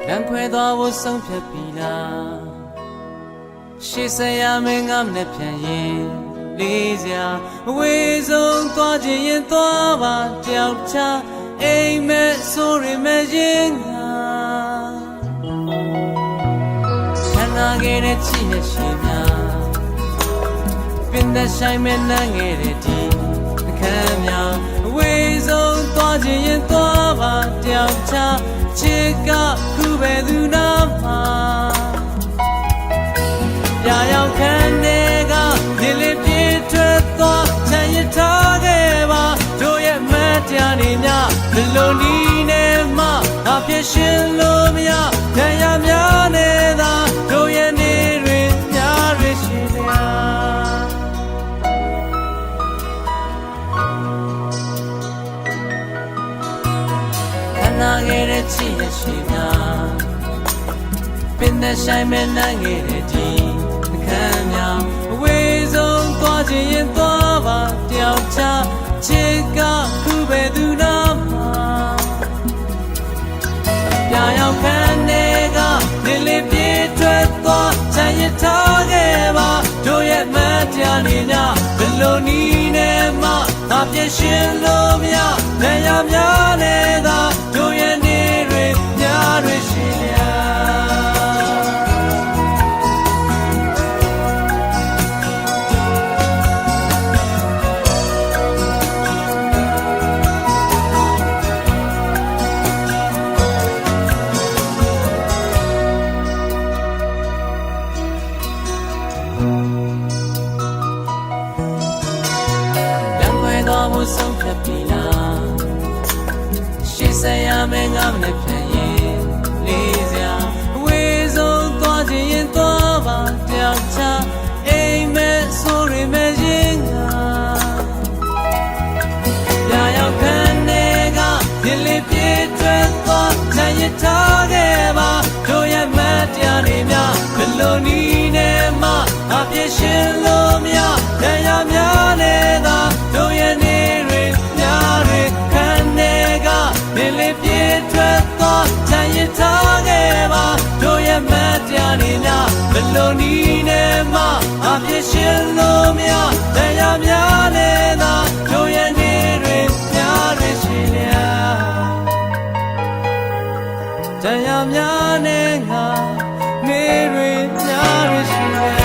လမ်းခွဲသွားဖို့ဆုံးဖြတ်ပြီလားရှေ့ဆက်ရမယ်ငါမနဲ့ပြန်ရင်လေးစရာအဝေးဆုံးသွားခြင်းရင်သွားပါတယောက်ချအိမ်မဲ့ဆိုရမယ်ရင်ငါဆန္ဒခဲ့တဲ့ချစ်ရဲ့ရှိများပင်သက်ဆိုင်မဲ့နှမ်းငယ်တဲ့ဒီအခမ်းများအဝေးဆုံးသွားခြင်းရင်သွားပါတယောက်ချချစ်ကခုပဲသူနာမှာပြာရောက်ခံတွေကဒီလေးပြေးထွက်သွားချမ်းရထားခဲ့ပါတို့ရဲ့မတရားနေများဘလို့နီးနေမှအပြည့်ရှင်လို့မရတရားများနေသာတို့ရဲ့နေတွေများတွေရှိများခဏခဲ့တဲ့ချစ်ရဲ့ရှိများပင်သက်ဆိုင်မဲ့နိုင်ခဲ့တဲ့ဒီအခမ်းများအဝေးဆုံးသွားခြင်းရင်သွားပါတယောက်ချချစ်ကခုပဲသူနာမှာပြာရောက်ခံတွေကဒီလေးပြေးထွက်သွားချမ်းရထားခဲ့ပါတို့ရဲ့မတရားနေများဘလို့နီးနေမှအပြည့်ရှင်လို့မရတရားများနေသာတို့ရဲ့နေတွေများတွေရှိများဆုံးဖြတ်ပြီလားရှေ့ဆက်ရမယ်ငါမနဲ့ပြန်ရင်လေးစရာအဝေးဆုံးသွားခြင်းရင်သွားပါတယောက်ချအိမ်မဲ့ဆိုရမယ်ရင်ငါပြာရောက်ခံတွေကဒီလေးပြေးထွက်သွားချမ်းရထားခဲ့ပါတို့ရဲ့မတရားနေများဘလို့နီးနေမှအပြည့်ရှင်လို့မရတရားများနေသာတို့ရဲ့နေဘလို့နီးနေမှအပြည့်ရှင်လို့မရတရားများနေသာတို့ရဲ့နေတွေများတွေရှိများတရားများနေငါနေတွေများတွေရှိများ